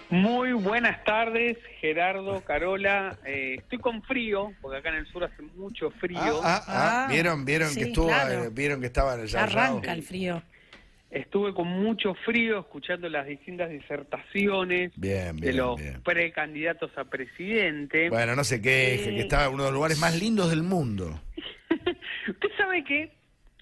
Muy buenas tardes, Gerardo, Carola. Estoy con frío, porque acá en el sur hace mucho frío. Vieron sí, que estuvo, claro. vieron que estaba en el Ya Yao Yao. arranca el frío. Estuve con mucho frío escuchando las distintas disertaciones Bien, de bien, los bien. precandidatos a presidente. Bueno, no se queje, que estaba en uno de los lugares más lindos del mundo. Usted sabe que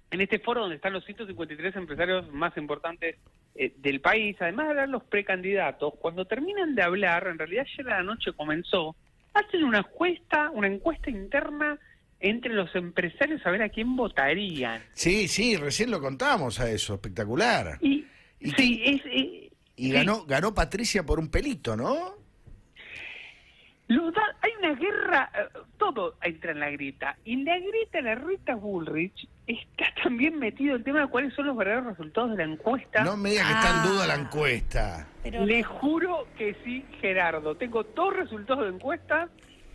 en este foro donde están los 153 empresarios más importantes del país, además de hablar los precandidatos, cuando terminan de hablar, en realidad ayer a la noche comenzó, hacen una encuesta interna entre los empresarios a ver a quién votarían. Sí, recién lo contamos a eso, espectacular. Y sí, Y ganó Patricia por un pelito, ¿no? Hay una guerra, todo entra en la grieta. Y en la grieta, la Rita Bullrich está también metido el tema de cuáles son los verdaderos resultados de la encuesta. No me digas que está en duda la encuesta. Pero Le juro que sí, Gerardo. Tengo dos resultados de encuesta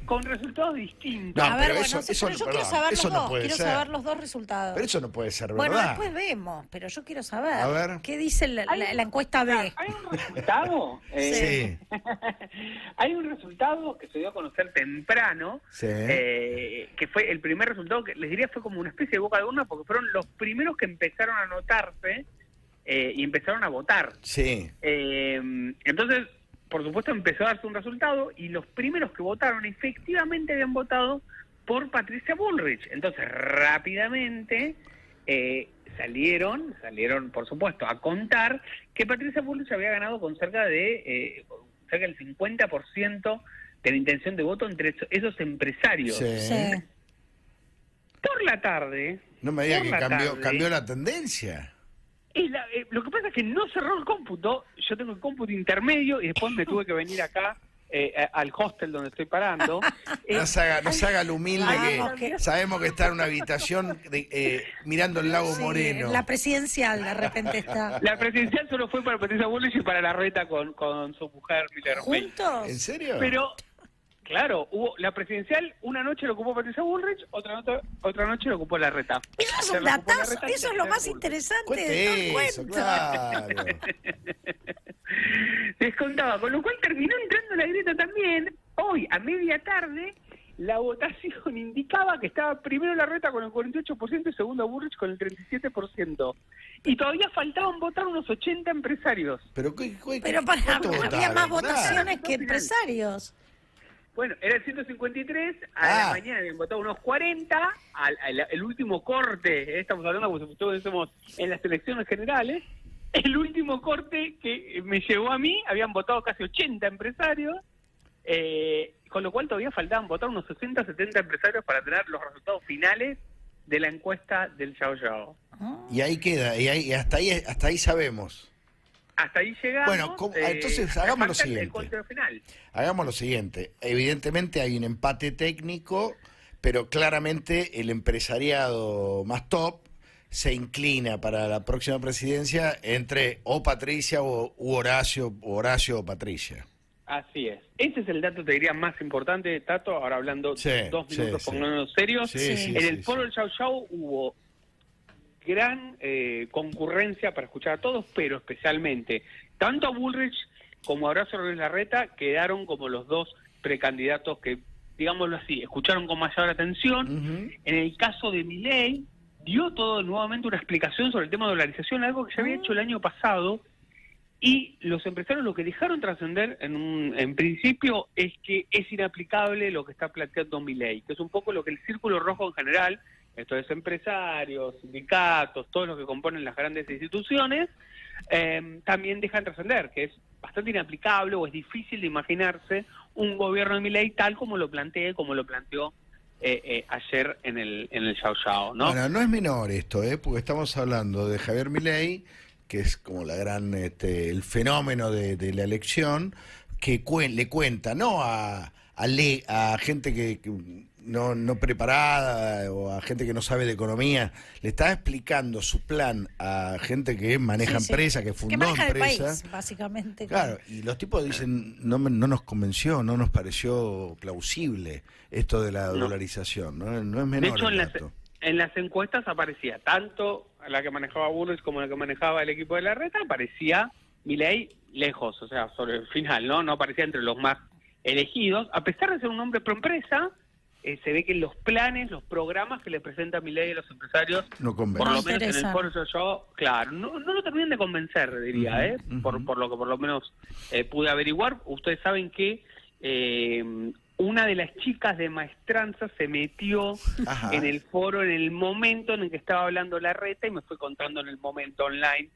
con resultados distintos. No, a ver, pero bueno, eso pero yo no, quiero perdón, saber los eso no dos, puede quiero ser. saber los dos resultados. Pero eso no puede ser Bueno, verdad. después vemos, pero yo quiero saber. A ver. ¿Qué dice la encuesta B? ¿Hay un resultado? Sí. Hay un resultado que se dio a conocer temprano, Sí. que fue el primer resultado, que les diría fue como una especie de boca de urna, porque fueron los primeros que empezaron a anotarse y empezaron a votar. Sí. Entonces, por supuesto, empezó a darse un resultado y los primeros que votaron efectivamente habían votado por Patricia Bullrich. Entonces, rápidamente salieron, por supuesto, a contar que Patricia Bullrich había ganado con cerca del 50% de la intención de voto entre esos empresarios. Sí. Por la tarde... No me digas por que la tarde, cambió la tendencia. lo que pasa es que no cerró el cómputo. Yo tengo el cómputo intermedio y después me tuve que venir acá al hostel donde estoy parando. No se haga el humilde, Vamos, que sabemos que está en una habitación mirando el lago Sí, Moreno. la presidencial de repente está. La presidencial solo fue para Patricia Bullrich y para la reta con su mujer Miller May. ¿Juntos? ¿En serio? Pero, claro, hubo la presidencial, una noche lo ocupó Patricia Bullrich, otra noche lo ocupó la reta. Eso es Se un lo ocupó la datazo, reta y eso es se lo quedó más Bullrich. interesante de todo el Cuente eso, cuento. claro. Les contaba, con lo cual terminó entrando la grieta también. Hoy, a media tarde, la votación indicaba que estaba primero la reta con el 48% y segundo Bullrich con el 37%. Y todavía faltaban votar unos 80 empresarios. Pero Pero ¿cuánto había votaron? más Claro. votaciones que empresarios. Bueno, era el 153, a la mañana habían votado unos 40, el último corte, estamos hablando como si estuviésemos en las elecciones generales, el último corte que me llegó a mí, habían votado casi 80 empresarios, con lo cual todavía faltaban votar unos 60, 70 empresarios para tener los resultados finales de la encuesta del Yao Yao. Y ahí queda, y hasta ahí sabemos. Hasta ahí llegamos. Bueno, entonces hagamos lo falta el siguiente. conteo final. Hagamos lo siguiente. Evidentemente hay un empate técnico, pero claramente el empresariado más top se inclina para la próxima presidencia entre o Patricia u Horacio o Patricia. Así es. Ese es el dato, te diría, más importante, Tato. Ahora hablando 2 minutos, poniéndonos serios. En el foro del Yao Yao hubo gran concurrencia para escuchar a todos, pero especialmente tanto a Bullrich como a Horacio Rodríguez Larreta quedaron como los dos precandidatos que, digámoslo así, escucharon con mayor atención. En el caso de Milei, dio todo nuevamente una explicación sobre el tema de dolarización, algo que ya había hecho el año pasado, y los empresarios lo que dejaron trascender en principio es que es inaplicable lo que está planteando Milei, que es un poco lo que el Círculo Rojo en general, esto es empresarios, sindicatos, todos los que componen las grandes instituciones, también dejan trascender, que es bastante inaplicable o es difícil de imaginarse un gobierno de Milei tal como lo planteó ayer en el Yao Yao, ¿no? Bueno, no es menor esto, porque estamos hablando de Javier Milei, que es como la gran el fenómeno de la elección, que le cuenta no a gente que no preparada o a gente que no sabe de economía, le está explicando su plan a gente que maneja empresas, que fundó maneja empresas. el país, básicamente. Claro, y los tipos dicen, no nos convenció, no nos pareció plausible esto de la dolarización, no es menor. De hecho, el dato. en las encuestas aparecía tanto la que manejaba Bullrich como la que manejaba el equipo de Larreta, aparecía Milei lejos, o sea, sobre el final, no aparecía entre los más elegidos, a pesar de ser un hombre pro empresa. Se ve que los planes, los programas que le presenta Milei a los empresarios, no por lo menos en el foro yo, claro, no lo terminan de convencer, diría, por lo que por lo menos pude averiguar. Ustedes saben que una de las chicas de maestranza se metió en el foro en el momento en el que estaba hablando Larreta y me fue contando en el momento online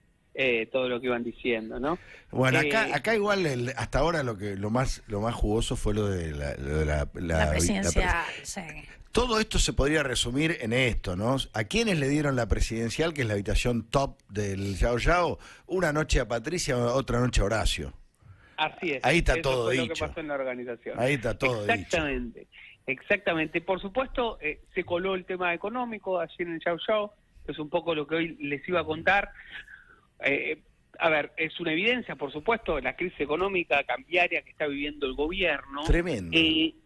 todo lo que iban diciendo, ¿no? Bueno, acá igual hasta ahora lo más jugoso fue lo de la presidencial. Sí. Todo esto se podría resumir en esto, ¿no? ¿A quiénes le dieron la presidencial, que es la habitación top del Yao Yao? Una noche a Patricia, otra noche a Horacio. Así es. Ahí está eso todo fue dicho. Lo que pasó en la organización. Ahí está todo Exactamente. dicho. Exactamente. Por supuesto, se coló el tema económico allí en el Yao Yao, que es un poco lo que hoy les iba a contar. A ver, es una evidencia, por supuesto, la crisis económica cambiaria que está viviendo el gobierno. Tremendo. Y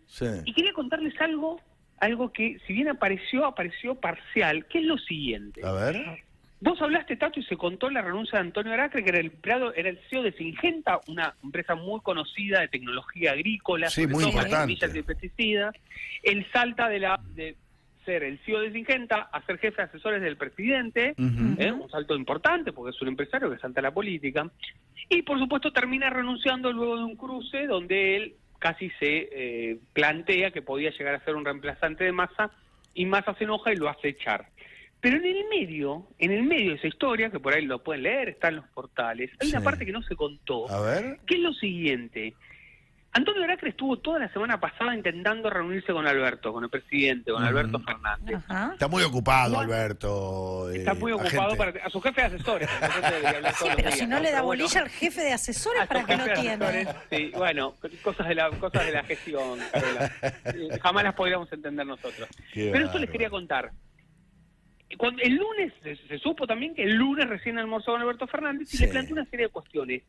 quería contarles algo que, si bien apareció parcial, que es lo siguiente. A ver. Vos hablaste, Tato, y se contó la renuncia de Antonio Aracre, que era el CEO de Syngenta, una empresa muy conocida de tecnología agrícola, sí, muy importante, semillas y pesticidas. Él salta de ser el CEO de Syngenta a ser jefe de asesores del presidente, un salto importante porque es un empresario que salta a la política, y por supuesto termina renunciando luego de un cruce donde él casi se plantea que podía llegar a ser un reemplazante de Massa, y Massa se enoja y lo hace echar. Pero en el medio de esa historia, que por ahí lo pueden leer, está en los portales, hay una parte que no se contó, a ver, que es lo siguiente. Antonio Aracre estuvo toda la semana pasada intentando reunirse con Alberto, con el presidente, con Alberto Fernández. Está muy ocupado, Alberto. Está muy ocupado a su jefe de asesores. Sí, pero si no le da bolilla al jefe de asesores, ¿para qué lo tiene? Sí, bueno, cosas de la gestión, Carola. Jamás las podríamos entender nosotros. Pero eso les quería contar. Cuando el lunes, se supo también que el lunes recién almorzó con Alberto Fernández y le planteó una serie de cuestiones.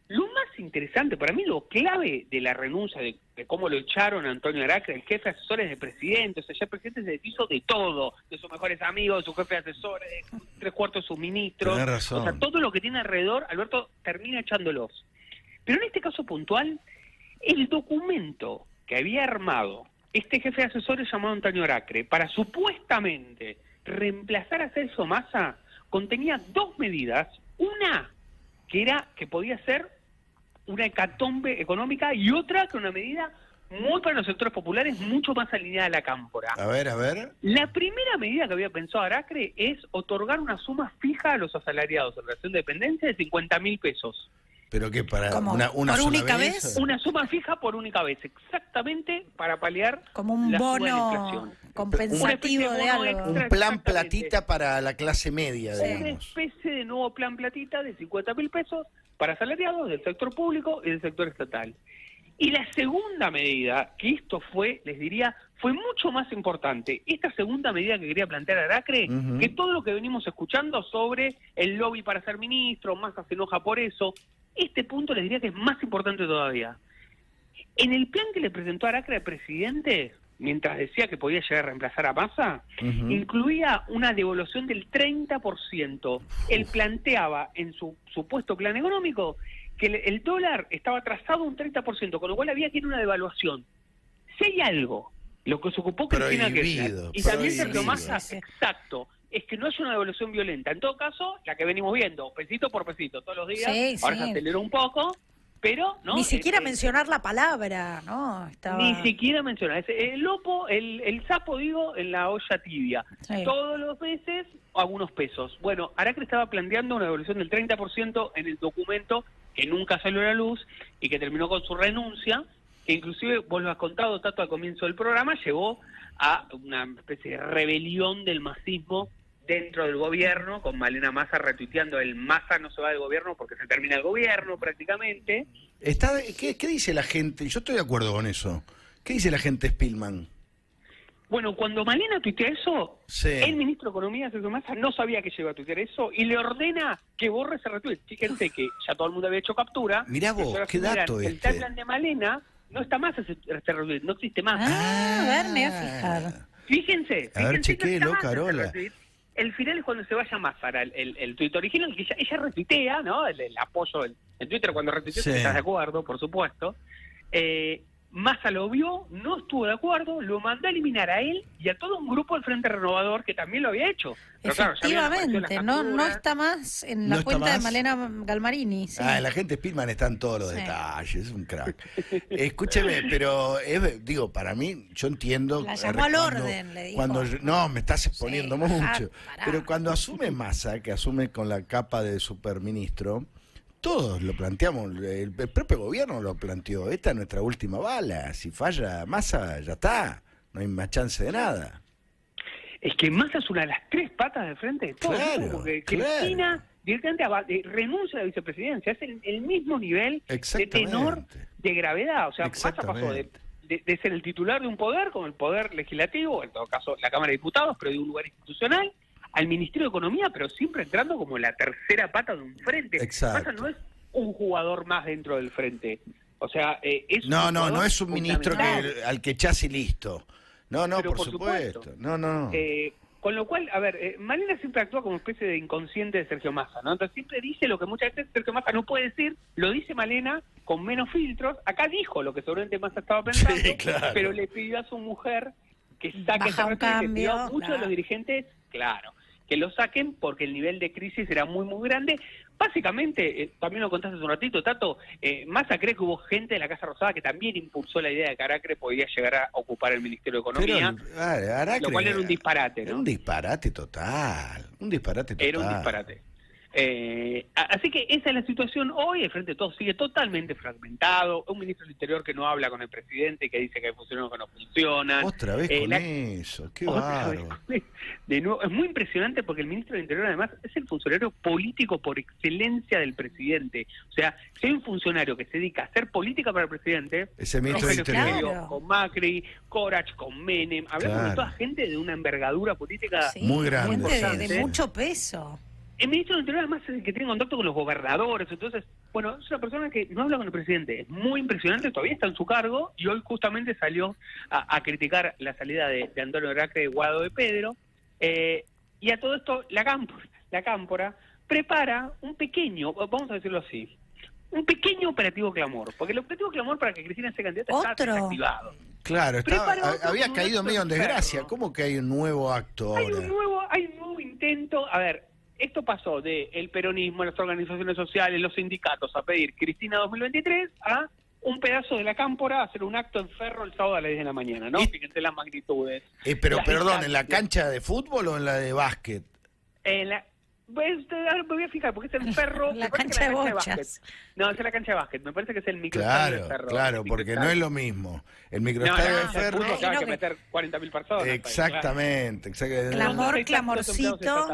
Lo más interesante, para mí, lo clave de la renuncia, de cómo lo echaron a Antonio Aracre, el jefe de asesores del presidente, o sea, ya el presidente se deshizo de todo, de sus mejores amigos, de su jefe de asesores, de 3/4 de sus ministros, o sea, todo lo que tiene alrededor, Alberto termina echándolos. Pero en este caso puntual, el documento que había armado este jefe de asesores llamado Antonio Aracre para supuestamente reemplazar a Celso Massa contenía dos medidas, una que podía ser una hecatombe económica y otra que una medida muy para los sectores populares, mucho más alineada a la cámpora. A ver. La primera medida que había pensado Aracre es otorgar una suma fija a los asalariados en relación de dependencia de 50.000 pesos. ¿Pero qué? ¿Para una ¿Por sola única vez? Una suma fija por única vez, exactamente para paliar como un la suba de la bono inflación. compensativo de algo. Un plan platita para la clase media, Una digamos. especie de nuevo plan platita de 50.000 pesos para asalariados del sector público y del sector estatal. Y la segunda medida, que esto fue, les diría, fue mucho más importante, esta segunda medida que quería plantear Aracre, que todo lo que venimos escuchando sobre el lobby para ser ministro, Massa se enoja por eso, este punto les diría que es más importante todavía. En el plan que le presentó Aracre al presidente, mientras decía que podía llegar a reemplazar a Massa, incluía una devolución del 30%. Él planteaba en su supuesto plan económico que el dólar estaba atrasado un 30%, con lo cual había que ir a una devaluación. Si hay algo, lo que se ocupó Cristina Kirchner, y también Sergio Massa, exacto, es que no es una devaluación violenta. En todo caso, la que venimos viendo, pesito por pesito, todos los días, ahora se aceleró un poco, pero no. Ni siquiera mencionar la palabra, ¿no? Ni siquiera mencionar. El lopo, el sapo, digo, en la olla tibia. Sí. Todos los meses, algunos pesos. Bueno, Aracre estaba planteando una devolución del 30% en el documento que nunca salió a la luz y que terminó con su renuncia, que inclusive, vos lo has contado, Tato, al comienzo del programa, llevó a una especie de rebelión del masismo dentro del gobierno, con Malena Massa retuiteando el Massa no se va del gobierno porque se termina el gobierno prácticamente. ¿Qué dice la gente? Yo estoy de acuerdo con eso. ¿Qué dice la gente Spillman? Bueno, cuando Malena tuitea eso, el ministro de Economía, Sergio Massa, no sabía que llegaba a tuitear eso y le ordena que borre ese retweet. Fíjense que ya todo el mundo había hecho captura. Mirá vos, qué dato el plan de Malena, no está más ese retweet, no existe más. A ver, me voy a fijar. Fíjense. A ver, chequéelo, Carola. el final es cuando se vaya Massa, el tuit original, que ella retuitea, ¿no? El apoyo en Twitter cuando retuitea, estás de acuerdo, por supuesto. Massa lo vio, no estuvo de acuerdo, lo mandó a eliminar a él y a todo un grupo del Frente Renovador que también lo había hecho. Pero efectivamente, claro, no está más en la cuenta de Malena Galmarini. Sí. La gente Spillman está en todos los detalles, es un crack. Escúcheme, pero digo, para mí, yo entiendo... La llamó al orden, le dijo. No, me estás exponiendo mucho. Pero cuando asume Massa, que asume con la capa de superministro... Todos lo planteamos, el propio gobierno lo planteó, esta es nuestra última bala, si falla Massa ya está, no hay más chance de nada. Es que Massa es una de las 3 patas de frente de todo, porque Cristina directamente renuncia a la vicepresidencia, es el mismo nivel de tenor de gravedad, o sea, Massa pasó de ser el titular de un poder, como el poder legislativo, en todo caso la Cámara de Diputados, pero de un lugar institucional, al Ministerio de Economía, pero siempre entrando como la tercera pata de un frente. Massa no es un jugador más dentro del frente. O sea, es no es un ministro al que echás y listo. No, por supuesto. No. Con lo cual, a ver, Malena siempre actúa como una especie de inconsciente de Sergio Massa, ¿no? Entonces siempre dice lo que muchas veces Sergio Massa no puede decir, lo dice Malena con menos filtros. Acá dijo lo que seguramente Massa estaba pensando, pero le pidió a su mujer que saque ese cambio. Muchos de los dirigentes, que lo saquen porque el nivel de crisis era muy, muy grande. Básicamente, también lo contaste hace un ratito, Tato, Massa cree que hubo gente de la Casa Rosada que también impulsó la idea de que Aracre podía llegar a ocupar el Ministerio de Economía, Aracre, lo cual era un disparate, ¿no? Era un disparate total. Era un disparate. Así que esa es la situación hoy. El Frente de Todos sigue totalmente fragmentado, un ministro del Interior que no habla con el presidente, que dice que hay funcionarios que no funcionan. Otra vez con eso, qué bárbaro. De nuevo, es muy impresionante porque el ministro del Interior además es el funcionario político por excelencia del presidente. O sea, si hay un funcionario que se dedica a hacer política para el presidente, ese ministro del Interior con Macri, Corach, con Menem, hablamos de toda gente de una envergadura política muy grande, gente de mucho peso. El ministro del Interior además es el que tiene contacto con los gobernadores, entonces, bueno, es una persona que no habla con el presidente, es muy impresionante, todavía está en su cargo, y hoy justamente salió a criticar la salida de Antonio Aracre de Guado de Pedro, y a todo esto la Cámpora prepara un pequeño, vamos a decirlo así, un pequeño operativo clamor, porque el operativo clamor para que Cristina sea candidata está desactivado. Claro, había caído medio en desgracia. ¿Cómo que hay un nuevo acto ahora? Hay un nuevo intento, a ver. Esto pasó de el peronismo, las organizaciones sociales, los sindicatos a pedir Cristina 2023 a un pedazo de la Cámpora a hacer un acto en Ferro el sábado a las 10 de la mañana, ¿no? Fíjense las magnitudes. Pero perdón, ¿en la cancha de fútbol o en la de básquet? Me voy a fijar, porque es el Ferro... la cancha de bochas. No, es la cancha de básquet. Me parece que es el microestadio de Ferro. Claro, porque no es lo mismo. El microestadio de Ferro... Hay que meter 40.000 personas. Exactamente. Clamorcito...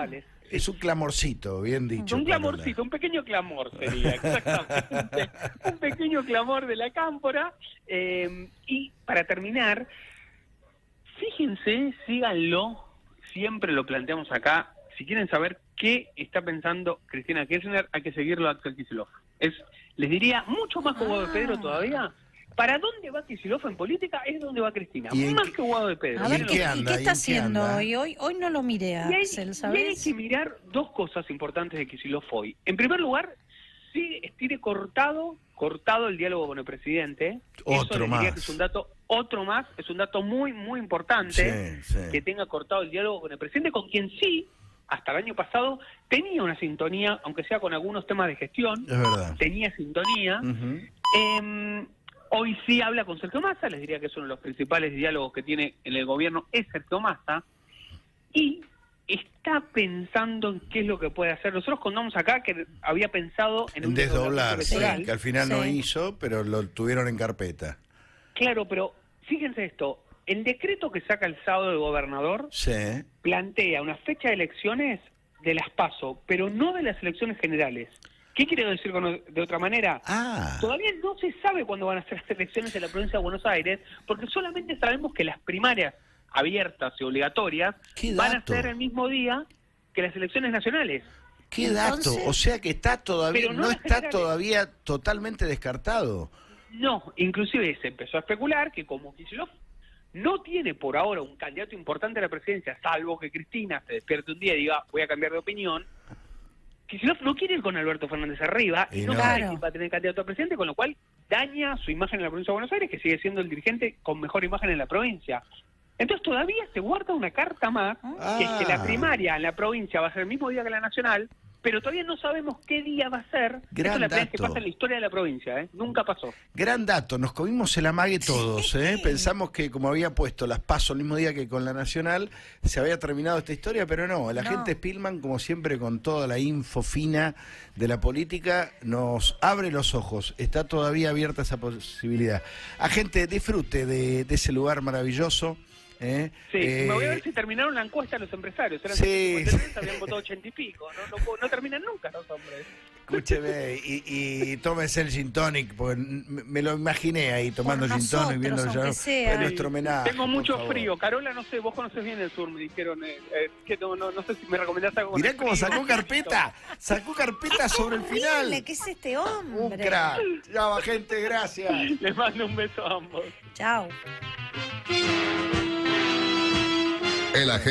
Es un clamorcito, bien dicho. Un clamorcito, un pequeño clamor sería, exactamente. Un pequeño clamor de la Cámpora. Y para terminar, fíjense, síganlo, siempre lo planteamos acá. Si quieren saber qué está pensando Cristina Kirchner, hay que seguirlo a Axel Kicillof. Les diría, mucho más que Guado de Pedro todavía. ¿Para dónde va Kicillof en política? Es donde va Cristina. Más que Guado de Pedro. A ver, ¿qué está haciendo hoy? Hoy no lo miré a Axel, ¿sabes? Hay que mirar dos cosas importantes de Kicillof hoy. En primer lugar, sí tiene cortado el diálogo con el presidente. Otro más. Que es un dato, es un dato muy, muy importante, que tenga cortado el diálogo con el presidente, con quien sí, hasta el año pasado, tenía una sintonía, aunque sea con algunos temas de gestión. Es verdad. Tenía sintonía. Hoy sí habla con Sergio Massa, les diría que es uno de los principales diálogos que tiene en el gobierno, es Sergio Massa, y está pensando en qué es lo que puede hacer. Nosotros contamos acá que había pensado en un desdoblar, que al final no hizo, pero lo tuvieron en carpeta. Claro, pero fíjense esto, el decreto que saca el sábado el gobernador plantea una fecha de elecciones de las PASO, pero no de las elecciones generales. ¿Qué quiere decir de otra manera? Todavía no se sabe cuándo van a ser las elecciones en la provincia de Buenos Aires, porque solamente sabemos que las primarias abiertas y obligatorias van a ser el mismo día que las elecciones nacionales. ¿Qué dato? O sea que está todavía no está todavía totalmente descartado. No, inclusive se empezó a especular que como Kicillof no tiene por ahora un candidato importante a la presidencia, salvo que Cristina se despierte un día y diga, voy a cambiar de opinión. Kicillof no quiere ir con Alberto Fernández arriba y no sabe si va a tener candidato a presidente, con lo cual daña su imagen en la provincia de Buenos Aires, que sigue siendo el dirigente con mejor imagen en la provincia. Entonces todavía se guarda una carta más, que es que la primaria en la provincia va a ser el mismo día que la nacional, pero todavía no sabemos qué día va a ser. Gran Esto es la primera vez dato. que pasa en la historia de la provincia, nunca pasó. Gran dato, nos comimos el amague todos, Pensamos que como había puesto las PASO el mismo día que con la Nacional, se había terminado esta historia, pero no, la gente Spillman, como siempre, con toda la info fina de la política, nos abre los ojos, está todavía abierta esa posibilidad. Agente, disfrute de ese lugar maravilloso. Sí, me voy a ver si terminaron la encuesta los empresarios. Eran 53, habían votado 80 y pico. No terminan nunca los hombres. Escúcheme, y tómese el gin tonic, porque me lo imaginé ahí tomando gin tonic, viendo nuestro homenaje. Tengo mucho frío. Carola, no sé, vos conocés bien el sur, me dijeron que no sé si me recomendás algo. Mirá cómo sacó carpeta sobre el final. ¿Qué es este hombre? Un crack. Chao, gente, gracias. Les mando un beso a ambos. Chao. El agente